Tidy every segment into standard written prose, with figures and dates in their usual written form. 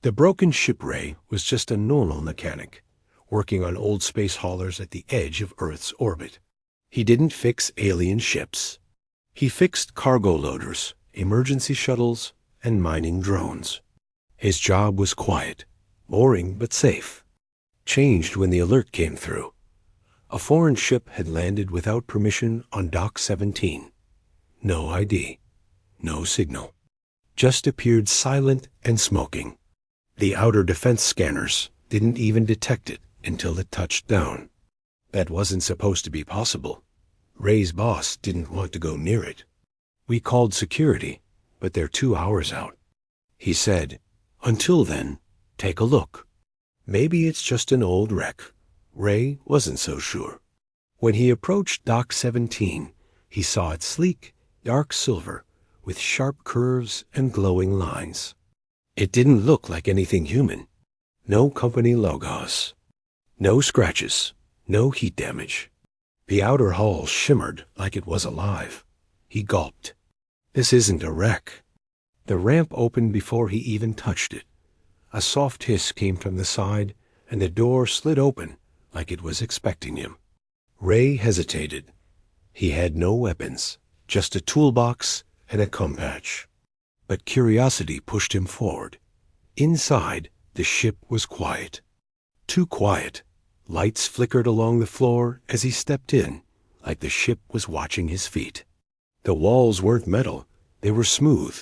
The broken shipwray was just a normal mechanic, working on old space haulers at the edge of Earth's orbit. He didn't fix alien ships. He fixed cargo loaders, emergency shuttles, and mining drones. His job was quiet, boring but safe. Changed when the alert came through. A foreign ship had landed without permission on Dock 17. No ID. No signal. Just appeared silent and smoking. The outer defense scanners didn't even detect it until it touched down. That wasn't supposed to be possible. Ray's boss didn't want to go near it. We called security, but they're 2 hours out. He said, "Until then, take a look. Maybe it's just an old wreck." Ray wasn't so sure. When he approached Dock 17, he saw it sleek, dark silver, with sharp curves and glowing lines. It didn't look like anything human. No company logos. No scratches. No heat damage. The outer hull shimmered like it was alive. He gulped. This isn't a wreck. The ramp opened before he even touched it. A soft hiss came from the side, and the door slid open like it was expecting him. Ray hesitated. He had no weapons, just a toolbox and a compatch. But curiosity pushed him forward. Inside, the ship was quiet. Too quiet. Lights flickered along the floor as he stepped in, like the ship was watching his feet. The walls weren't metal. They were smooth,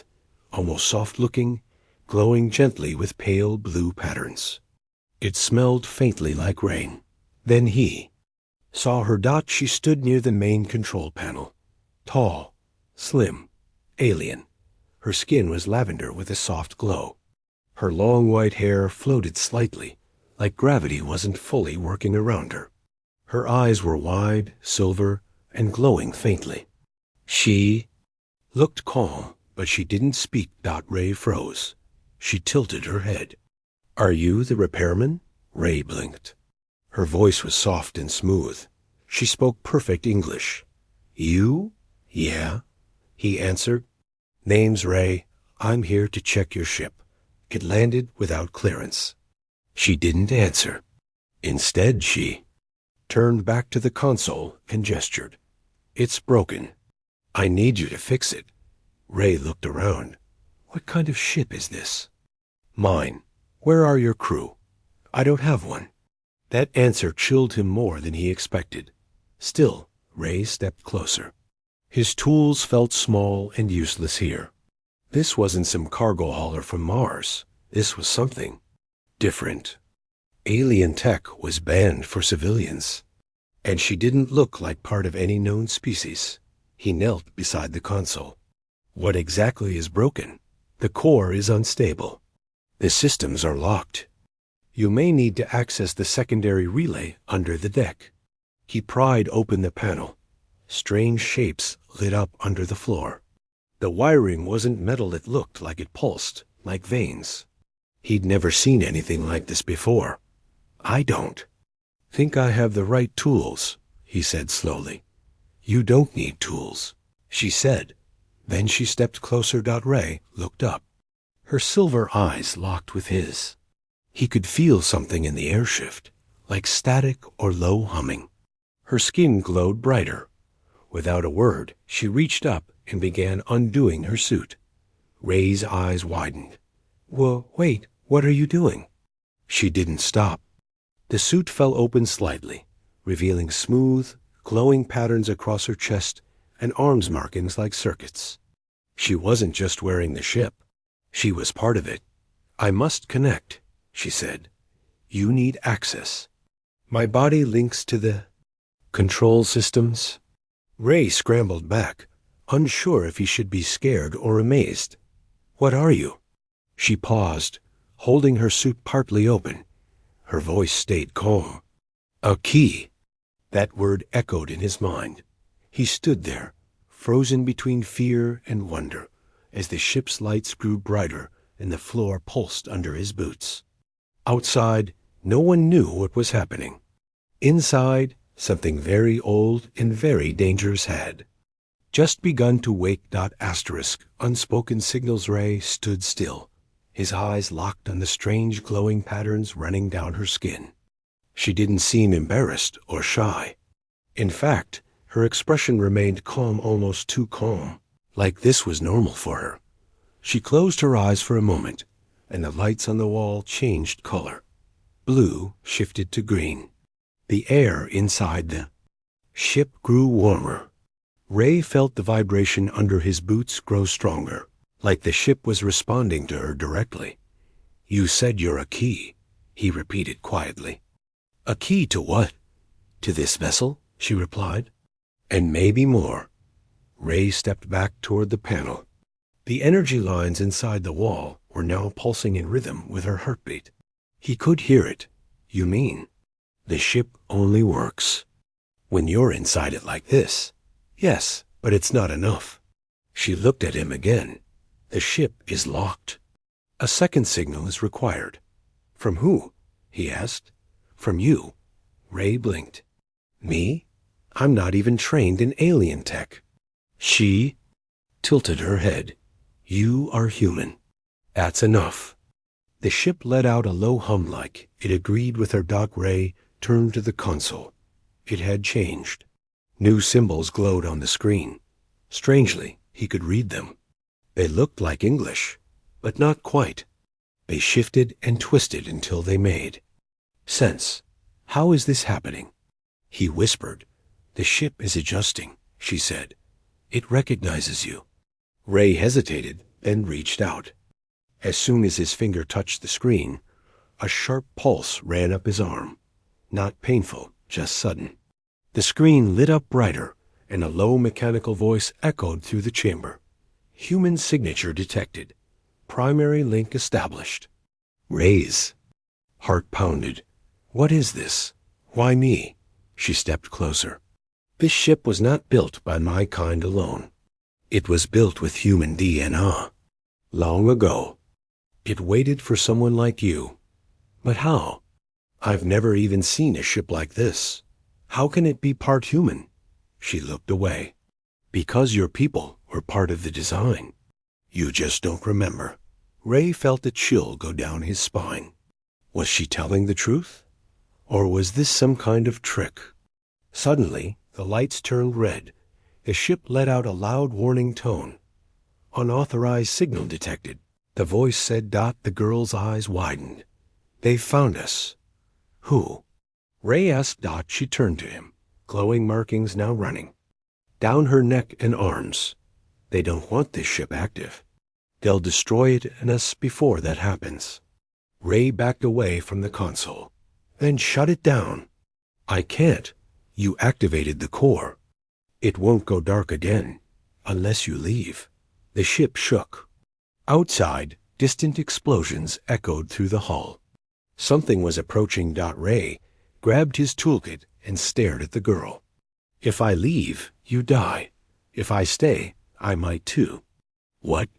almost soft-looking, glowing gently with pale blue patterns. It smelled faintly like rain. Then he saw her dot. She stood near the main control panel. Tall, slim, alien. Her skin was lavender with a soft glow. Her long white hair floated slightly, like gravity wasn't fully working around her. Her eyes were wide, silver, and glowing faintly. She looked calm, but she didn't speak. Ray froze. She tilted her head. "Are you the repairman?" Ray blinked. Her voice was soft and smooth. She spoke perfect English. "You?" "Yeah," he answered. "Name's Ray. I'm here to check your ship. It landed without clearance." She didn't answer. Instead, she turned back to the console and gestured. "It's broken. I need you to fix it." Ray looked around. "What kind of ship is this?" "Mine. Where are your crew?" "I don't have one." That answer chilled him more than he expected. Still, Ray stepped closer. His tools felt small and useless here. This wasn't some cargo hauler from Mars. This was something different. Alien tech was banned for civilians. And she didn't look like part of any known species. He knelt beside the console. "What exactly is broken?" "The core is unstable. The systems are locked. You may need to access the secondary relay under the deck." He pried open the panel. Strange shapes lit up under the floor. The wiring wasn't metal. It looked like it pulsed, like veins. He'd never seen anything like this before. "I don't think I have the right tools," he said slowly. "You don't need tools," she said. Then she stepped closer. Ray looked up. Her silver eyes locked with his. He could feel something in the air shift, like static or low humming. Her skin glowed brighter. Without a word, she reached up and began undoing her suit. Ray's eyes widened. Wait, what are you doing?" She didn't stop. The suit fell open slightly, revealing smooth, glowing patterns across her chest and arms markings like circuits. She wasn't just wearing the ship. She was part of it. "I must connect," she said. "You need access. My body links to the control systems." Ray scrambled back, unsure if he should be scared or amazed. "What are you?" She paused, holding her suit partly open. Her voice stayed calm. "A key." That word echoed in his mind. He stood there, frozen between fear and wonder, as the ship's lights grew brighter and the floor pulsed under his boots. Outside, no one knew what was happening. Inside, something very old and very dangerous had just begun to wake. Unspoken signals. Ray stood still, his eyes locked on the strange glowing patterns running down her skin. She didn't seem embarrassed or shy. In fact, her expression remained calm, almost too calm, like this was normal for her. She closed her eyes for a moment, and the lights on the wall changed color. Blue shifted to green. The air inside the ship grew warmer. Ray felt the vibration under his boots grow stronger, like the ship was responding to her directly. "You said you're a key," he repeated quietly. "A key to what?" "To this vessel," she replied. "And maybe more." Ray stepped back toward the panel. The energy lines inside the wall were now pulsing in rhythm with her heartbeat. He could hear it. "You mean, the ship only works when you're inside it like this?" "Yes, but it's not enough." She looked at him again. "The ship is locked. A second signal is required." "From who?" he asked. "From you." Ray blinked. "Me? I'm not even trained in alien tech." She tilted her head. "You are human. That's enough." The ship let out a low hum like it agreed with her. Ray turned to the console. It had changed. New symbols glowed on the screen. Strangely, he could read them. They looked like English, but not quite. They shifted and twisted until they made sense. "How is this happening?" He whispered. "The ship is adjusting," she said. "It recognizes you." Ray hesitated, then reached out. As soon as his finger touched the screen, a sharp pulse ran up his arm. Not painful, just sudden. The screen lit up brighter, and a low mechanical voice echoed through the chamber. "Human signature detected. Primary link established." Ray's heart pounded. "What is this? Why me?" She stepped closer. "This ship was not built by my kind alone. It was built with human DNA. Long ago. It waited for someone like you. But how? I've never even seen a ship like this. How can it be part human?" She looked away. "Because your people were part of the design. You just don't remember." Ray felt a chill go down his spine. Was she telling the truth? Or was this some kind of trick? Suddenly, the lights turned red. The ship let out a loud warning tone. "Unauthorized signal detected." The voice said. The girl's eyes widened. "They've found us." "Who?" Ray asked. She turned to him, glowing markings now running down her neck and arms. "They don't want this ship active. They'll destroy it and us before that happens." Ray backed away from the console. "Then shut it down." "I can't. You activated the core. It won't go dark again unless you leave." The ship shook. Outside, distant explosions echoed through the hull. Something was approaching. Ray grabbed his toolkit and stared at the girl. "If I leave, you die. If I stay, I might too." "What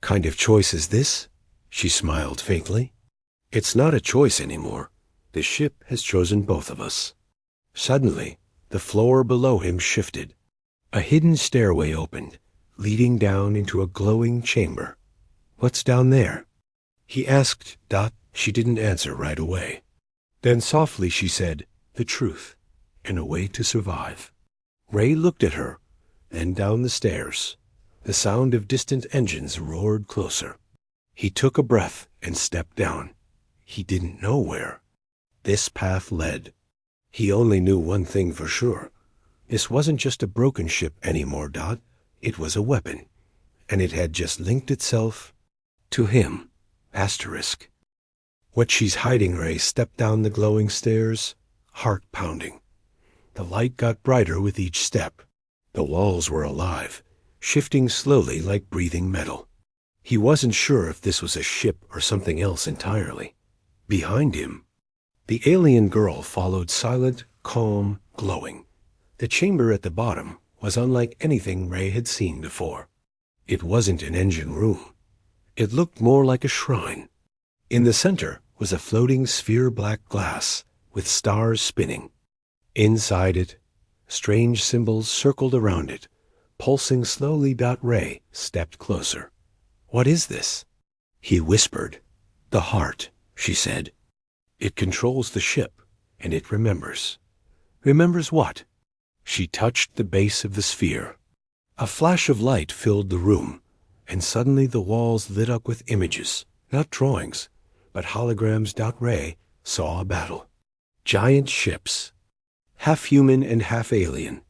kind of choice is this?" She smiled faintly. "It's not a choice anymore. The ship has chosen both of us." Suddenly, the floor below him shifted. A hidden stairway opened, leading down into a glowing chamber. "What's down there?" he asked. She didn't answer right away. Then softly she said, "The truth, and a way to survive." Ray looked at her, then down the stairs. The sound of distant engines roared closer. He took a breath and stepped down. He didn't know where this path led. He only knew one thing for sure. This wasn't just a broken ship anymore. It was a weapon, and it had just linked itself to him. Asterisk. "What she's hiding." Ray stepped down the glowing stairs, heart pounding. The light got brighter with each step. The walls were alive, shifting slowly like breathing metal. He wasn't sure if this was a ship or something else entirely. Behind him, the alien girl followed, silent, calm, glowing. The chamber at the bottom was unlike anything Ray had seen before. It wasn't an engine room. It looked more like a shrine. In the center was a floating sphere, black glass, with stars spinning. Inside it, strange symbols circled around it, pulsing slowly. Ray stepped closer. "What is this?" He whispered. "The heart," she said. "It controls the ship, and it remembers." "Remembers what?" She touched the base of the sphere. A flash of light filled the room, and suddenly the walls lit up with images, not drawings, but holograms. Ray saw a battle. Giant ships, half human and half alien,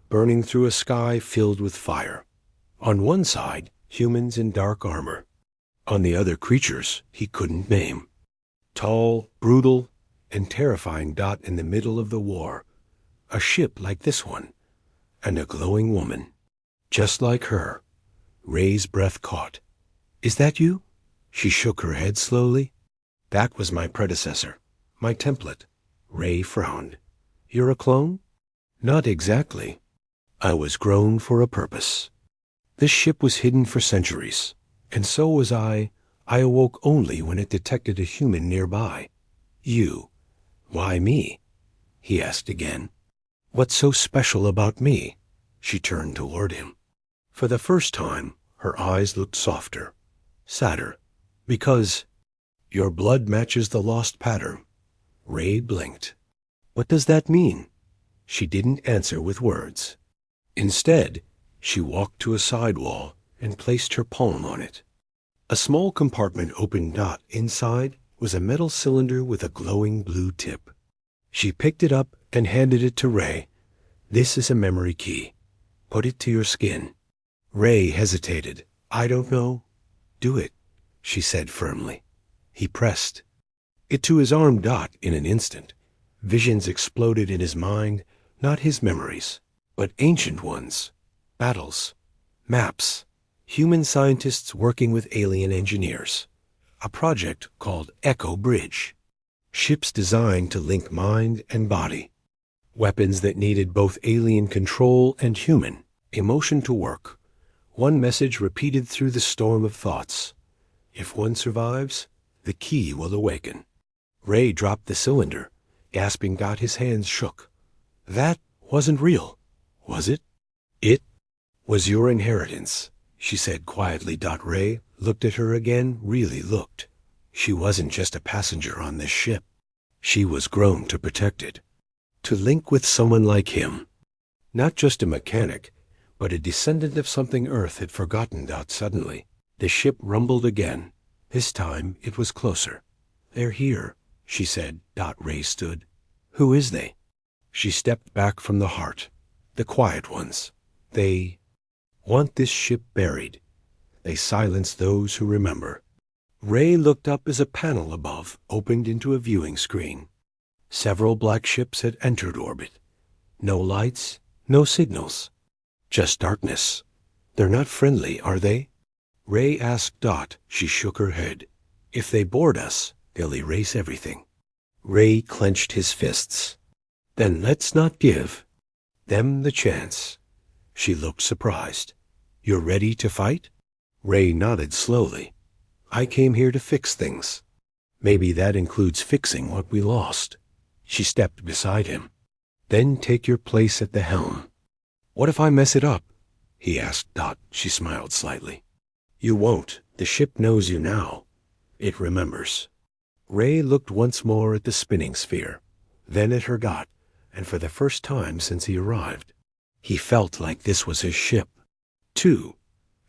burning through a sky filled with fire. On one side, humans in dark armor. On the other, creatures he couldn't name. Tall, brutal, and terrifying. In the middle of the war, a ship like this one, and a glowing woman, just like her. Ray's breath caught. "Is that you?" She shook her head slowly. "That was my predecessor, my template." Ray frowned. "You're a clone?" "Not exactly. I was grown for a purpose. This ship was hidden for centuries, and so was I. I awoke only when it detected a human nearby. You. Why me?" he asked again. "What's so special about me?" She turned toward him. For the first time, her eyes looked softer, sadder. "Because your blood matches the lost pattern." Ray blinked. "What does that mean?" She didn't answer with words. Instead, she walked to a side wall and placed her palm on it. A small compartment opened. Inside was a metal cylinder with a glowing blue tip. She picked it up and handed it to Ray. "This is a memory key. Put it to your skin." Ray hesitated. "I don't know." "Do it," she said firmly. He pressed it to his arm. In an instant, visions exploded in his mind, not his memories, but ancient ones. Battles, maps, human scientists working with alien engineers. A project called Echo Bridge. Ships designed to link mind and body. Weapons that needed both alien control and human emotion to work. One message repeated through the storm of thoughts. If one survives, the key will awaken. Ray dropped the cylinder, gasping. His hands shook. "That wasn't real, was it?" "It was your inheritance," she said quietly. Ray looked at her again, really looked. She wasn't just a passenger on this ship. She was grown to protect it. To link with someone like him. Not just a mechanic, but a descendant of something Earth had forgotten. Suddenly, the ship rumbled again. This time, it was closer. "They're here," she said. Ray stood. "Who is they?" She stepped back from the heart. "The quiet ones. They want this ship buried. They silence those who remember." Ray looked up as a panel above opened into a viewing screen. Several black ships had entered orbit. No lights, no signals. Just darkness. "They're not friendly, are they?" Ray asked. She shook her head. "If they board us, they'll erase everything." Ray clenched his fists. "Then let's not give them the chance." She looked surprised. "You're ready to fight?" Ray nodded slowly. "I came here to fix things. Maybe that includes fixing what we lost." She stepped beside him. "Then take your place at the helm." "What if I mess it up?" he asked. She smiled slightly. "You won't. The ship knows you now. It remembers." Ray looked once more at the spinning sphere, then at her. And for the first time since he arrived, he felt like this was his ship. 2.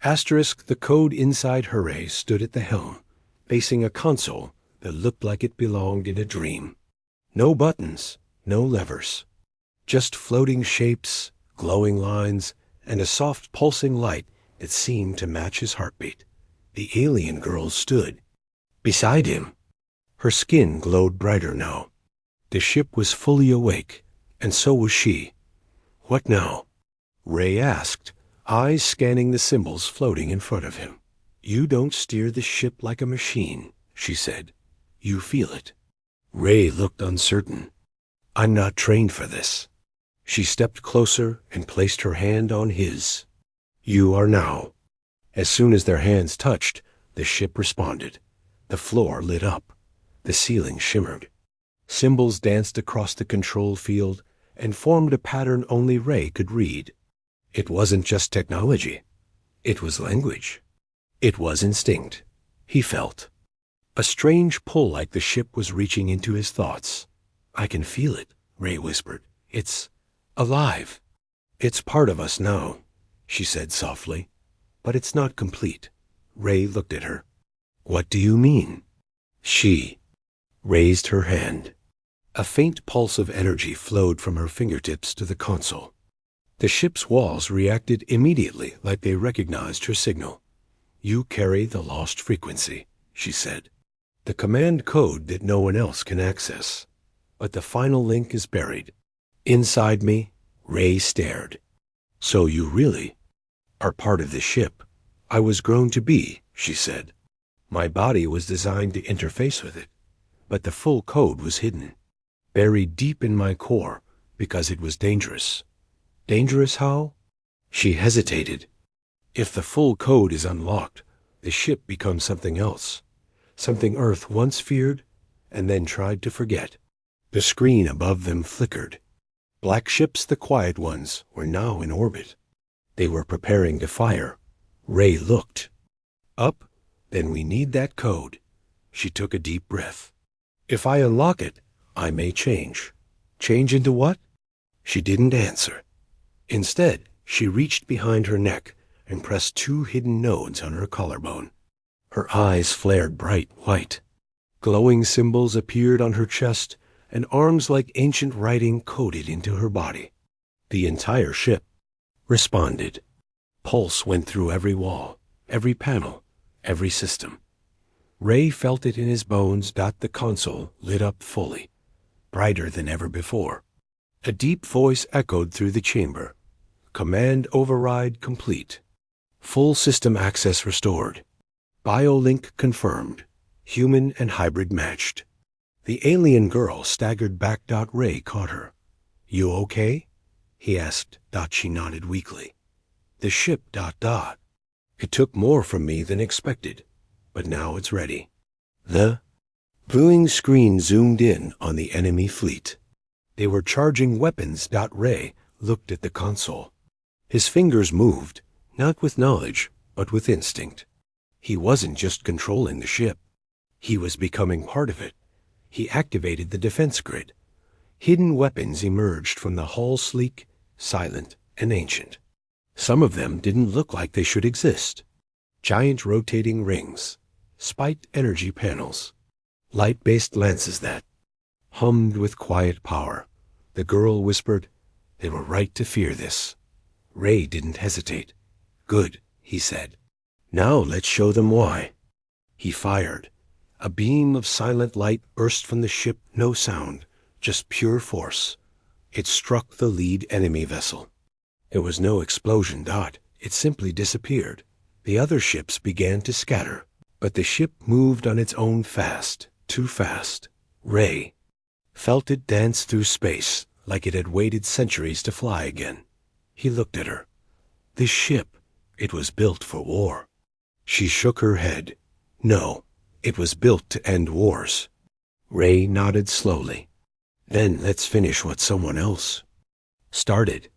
The code inside Hooray stood at the helm, facing a console that looked like it belonged in a dream. No buttons, no levers. Just floating shapes, glowing lines, and a soft pulsing light that seemed to match his heartbeat. The alien girl stood beside him. Her skin glowed brighter now. The ship was fully awake, and so was she. "What now?" Ray asked, eyes scanning the symbols floating in front of him. "You don't steer the ship like a machine," she said. "You feel it." Ray looked uncertain. "I'm not trained for this." She stepped closer and placed her hand on his. "You are now." As soon as their hands touched, the ship responded. The floor lit up. The ceiling shimmered. Symbols danced across the control field and formed a pattern only Ray could read. It wasn't just technology. It was language. It was instinct. He felt a strange pull, like the ship was reaching into his thoughts. "I can feel it," Ray whispered. "It's alive." "It's part of us now," she said softly. "But it's not complete." Ray looked at her. "What do you mean?" She raised her hand. A faint pulse of energy flowed from her fingertips to the console. The ship's walls reacted immediately, like they recognized her signal. "You carry the lost frequency," she said. "The command code that no one else can access. But the final link is buried." Inside me, Ray stared. "So you really are part of the ship I was grown to be," she said. "My body was designed to interface with it, but the full code was hidden, buried deep in my core, because it was dangerous." "Dangerous how?" She hesitated. "If the full code is unlocked, the ship becomes something else, something Earth once feared and then tried to forget." The screen above them flickered. Black ships, the quiet ones, were now in orbit. They were preparing to fire. Ray looked up. "Then we need that code." She took a deep breath. "If I unlock it, I may change." "Change into what?" She didn't answer. Instead, she reached behind her neck and pressed 2 hidden nodes on her collarbone. Her eyes flared bright white. Glowing symbols appeared on her chest, and arms like ancient writing coded into her body. The entire ship responded. Pulse went through every wall, every panel, every system. Ray felt it in his bones. The console lit up fully, brighter than ever before. A deep voice echoed through the chamber. "Command override complete. Full system access restored. Biolink confirmed. Human and hybrid matched." The alien girl staggered back. Ray caught her. "You okay?" he asked. She nodded weakly. "The ship. It took more from me than expected, but now it's ready." The viewing screen zoomed in on the enemy fleet. They were charging weapons. Ray looked at the console. His fingers moved, not with knowledge, but with instinct. He wasn't just controlling the ship. He was becoming part of it. He activated the defense grid. Hidden weapons emerged from the hull, sleek, silent, and ancient. Some of them didn't look like they should exist. Giant rotating rings, spiked energy panels, light-based lances that hummed with quiet power. The girl whispered, "They were right to fear this." Ray didn't hesitate. "Good," he said. "Now let's show them why." He fired. A beam of silent light burst from the ship. No sound, just pure force. It struck the lead enemy vessel. There was no explosion. It simply disappeared. The other ships began to scatter, but the ship moved on its own fast, too fast. Ray felt it dance through space like it had waited centuries to fly again. He looked at her. This ship, it was built for war. She shook her head. No, it was built to end wars. Ray nodded slowly. "Then let's finish what someone else started."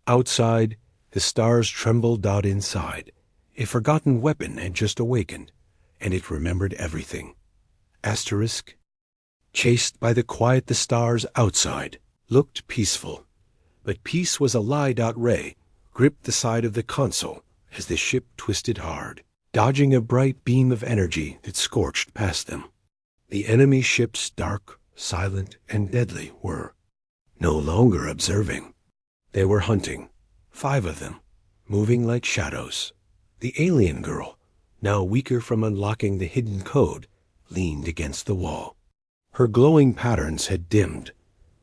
Outside, the stars trembled. Inside, a forgotten weapon had just awakened, and it remembered everything. Asterisk. Chased by the quiet, the stars outside looked peaceful. But peace was a lie. Ray gripped the side of the console as the ship twisted hard, dodging a bright beam of energy that scorched past them. The enemy ships, dark, silent, and deadly, were no longer observing. They were hunting, 5 of them, moving like shadows. The alien girl, now weaker from unlocking the hidden code, leaned against the wall. Her glowing patterns had dimmed,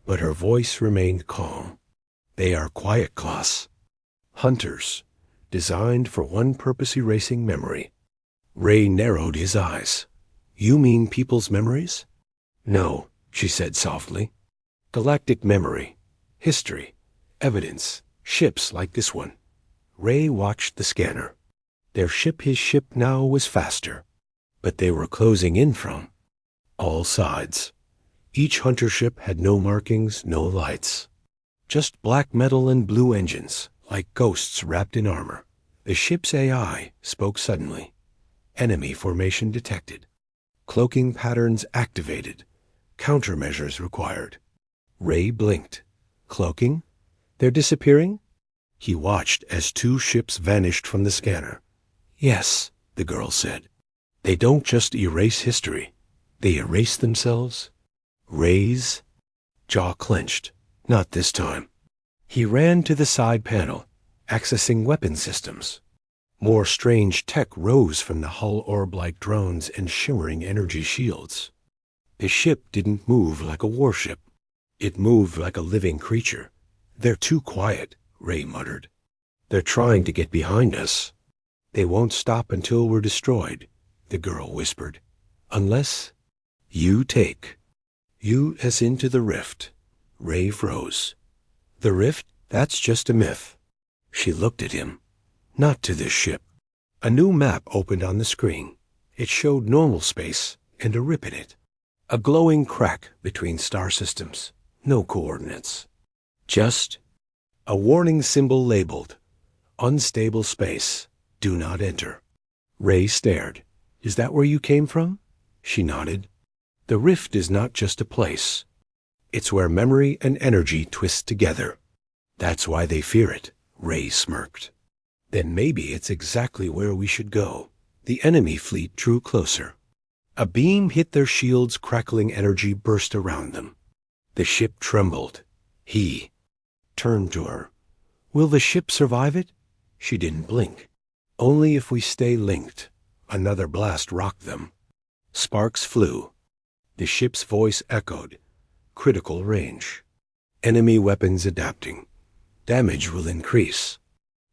but her voice remained calm. "They are quiet class. Hunters, designed for one purpose: erasing memory." Ray narrowed his eyes. "You mean people's memories?" "No," she said softly. "Galactic memory, history, evidence, ships like this one." Ray watched the scanner. Their ship, his ship now, was faster, but they were closing in from all sides. Each hunter ship had no markings, no lights. Just black metal and blue engines, like ghosts wrapped in armor. The ship's AI spoke suddenly. Enemy formation detected. Cloaking patterns activated. Countermeasures required. Ray blinked. Cloaking? They're disappearing? He watched as 2 ships vanished from the scanner. Yes, the girl said. They don't just erase history. They erase themselves. Ray's jaw clenched. Not this time. He ran to the side panel, accessing weapon systems. More strange tech rose from the hull orb-like drones and shimmering energy shields. The ship didn't move like a warship. It moved like a living creature. They're too quiet, Ray muttered. They're trying to get behind us. They won't stop until we're destroyed, the girl whispered. Unless you take. You as into the rift. Ray froze. The rift? That's just a myth. She looked at him. Not to this ship. A new map opened on the screen. It showed normal space and a rip in it. A glowing crack between star systems. No coordinates. Just a warning symbol labeled, Unstable space. Do not enter. Ray stared. Is that where you came from? She nodded. The rift is not just a place. It's where memory and energy twist together. That's why they fear it, Ray smirked. Then maybe it's exactly where we should go. The enemy fleet drew closer. A beam hit their shields, crackling energy burst around them. The ship trembled. He turned to her. Will the ship survive it? She didn't blink. Only if we stay linked. Another blast rocked them. Sparks flew. The ship's voice echoed. Critical range. Enemy weapons adapting. Damage will increase.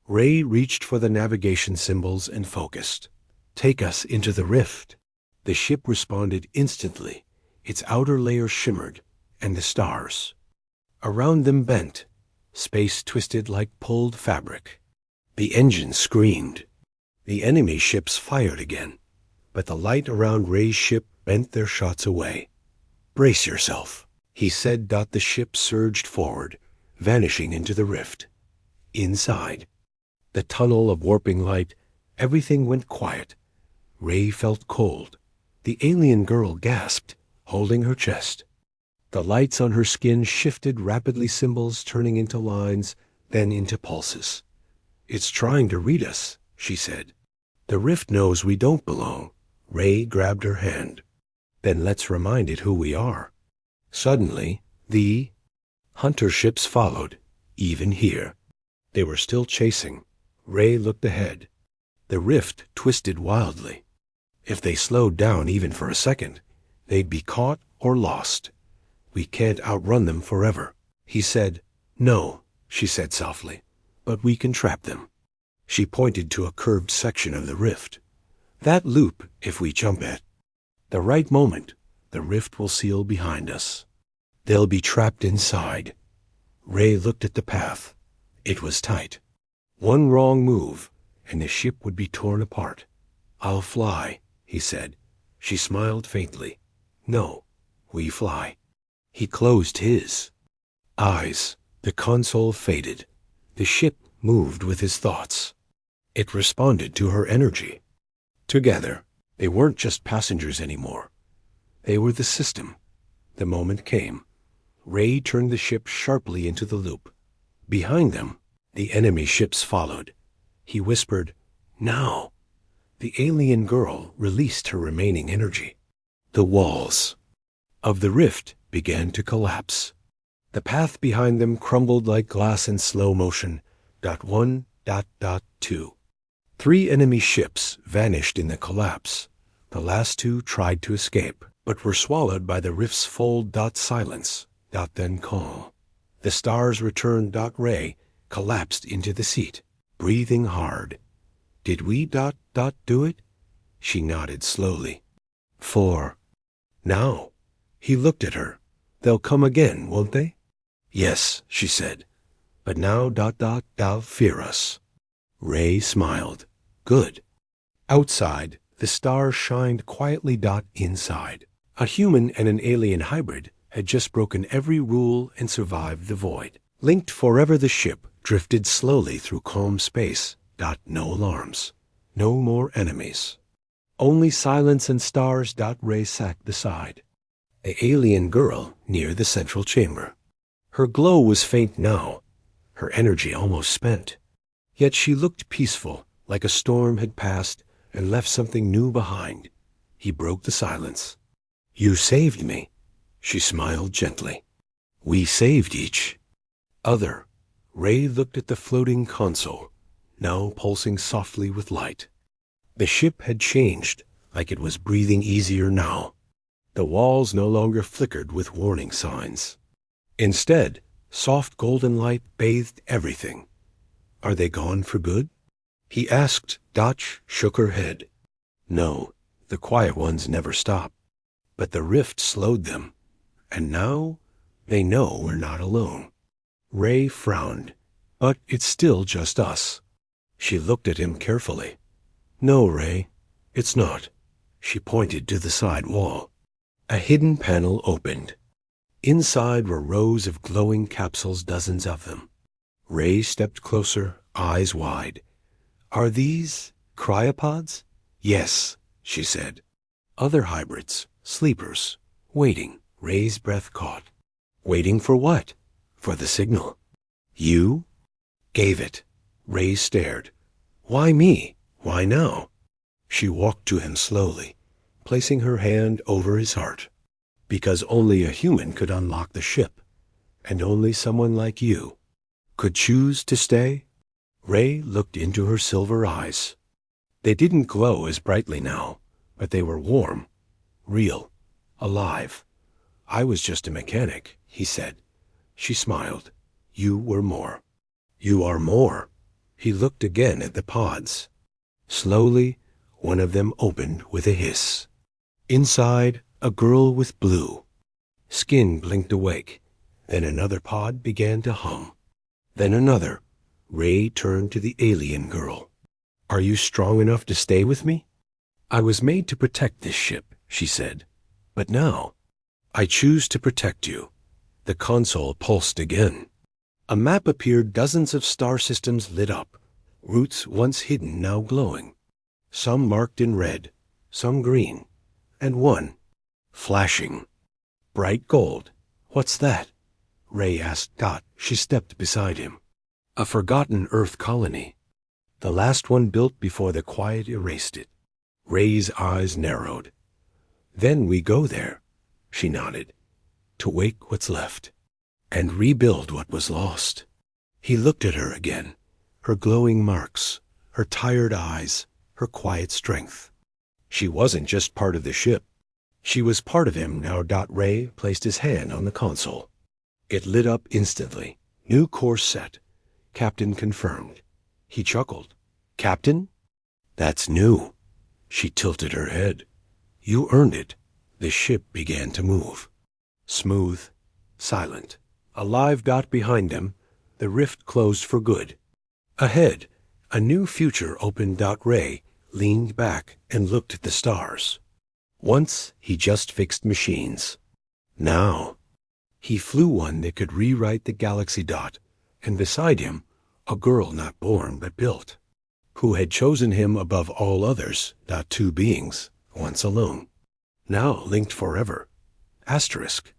Ray reached for the navigation symbols and focused. Take us into the rift. The ship responded instantly. Its outer layer shimmered, and the stars around them bent. Space twisted like pulled fabric. The engine screamed. The enemy ships fired again, but the light around Ray's ship bent their shots away. Brace yourself, he said. The ship surged forward, vanishing into the rift. Inside, the tunnel of warping light, everything went quiet. Ray felt cold. The alien girl gasped, holding her chest. The lights on her skin shifted rapidly, symbols turning into lines, then into pulses. It's trying to read us, she said. The rift knows we don't belong. Ray grabbed her hand. Then let's remind it who we are. Suddenly, the hunter ships followed, even here. They were still chasing. Ray looked ahead. The rift twisted wildly. If they slowed down even for a second, they'd be caught or lost. We can't outrun them forever, he said. No, she said softly, but we can trap them. She pointed to a curved section of the rift. That loop, if we jump at the right moment, the rift will seal behind us. They'll be trapped inside. Ray looked at the path. It was tight. One wrong move, and the ship would be torn apart. I'll fly, he said. She smiled faintly. No, we fly. He closed his eyes. The console faded. The ship moved with his thoughts. It responded to her energy. Together, they weren't just passengers anymore. They were the system. The moment came. Ray turned the ship sharply into the loop. Behind them, the enemy ships followed. He whispered, now. The alien girl released her remaining energy. The walls of the rift began to collapse. The path behind them crumbled like glass in slow motion. 1.2. 3 enemy ships vanished in the collapse. The last 2 tried to escape, but were swallowed by the rift's fold. Silence. Then calm. The stars returned. Ray collapsed into the seat, breathing hard. Did we do it? She nodded slowly. 4. Now. He looked at her. They'll come again, won't they? Yes, she said. But now they'll fear us. Ray smiled. Good. Outside, the stars shined quietly. Inside, a human and an alien hybrid had just broken every rule and survived the void. Linked forever, the ship drifted slowly through calm space. No alarms. No more enemies. Only silence and stars. Ray sat beside the alien girl near the central chamber. Her glow was faint now, her energy almost spent. Yet she looked peaceful, like a storm had passed and left something new behind. He broke the silence. You saved me, she smiled gently. We saved each other. Ray looked at the floating console, now pulsing softly with light. The ship had changed, like it was breathing easier now. The walls no longer flickered with warning signs. Instead, soft golden light bathed everything. Are they gone for good? He asked. Dotch shook her head. No, the quiet ones never stop. But the rift slowed them. And now they know we're not alone. Ray frowned. But it's still just us. She looked at him carefully. No, Ray, it's not. She pointed to the side wall. A hidden panel opened. Inside were rows of glowing capsules, dozens of them. Ray stepped closer, eyes wide. Are these cryopods? Yes, she said. Other hybrids, sleepers, waiting. Ray's breath caught. Waiting for what? For the signal. You gave it. Ray stared. Why me? Why now? She walked to him slowly, placing her hand over his heart. Because only a human could unlock the ship, and only someone like you could choose to stay. Ray looked into her silver eyes. They didn't glow as brightly now, but they were warm, real, alive. I was just a mechanic, he said. She smiled. You were more. You are more. He looked again at the pods. Slowly, one of them opened with a hiss. Inside, a girl with blue skin blinked awake. Then another pod began to hum. Then another. Ray turned to the alien girl. Are you strong enough to stay with me? I was made to protect this ship, she said. But now, I choose to protect you. The console pulsed again. A map appeared, dozens of star systems lit up, routes once hidden now glowing. Some marked in red, some green, and one flashing bright gold. What's that? Ray asked Dot. She stepped beside him. A forgotten Earth colony. The last one built before the quiet erased it. Ray's eyes narrowed. Then we go there, she nodded, to wake what's left and rebuild what was lost. He looked at her again, her glowing marks, her tired eyes, her quiet strength. She wasn't just part of the ship. She was part of him now. Ray placed his hand on the console. It lit up instantly. New course set. Captain confirmed. He chuckled. Captain? That's new. She tilted her head. You earned it. The ship began to move. Smooth, silent. A live dot behind them. The rift closed for good. Ahead, a new future opened. Ray leaned back and looked at the stars. Once he just fixed machines. Now he flew one that could rewrite the galaxy. And beside him, a girl not born but built, who had chosen him above all others. Two beings, once alone, now linked forever. Asterisk.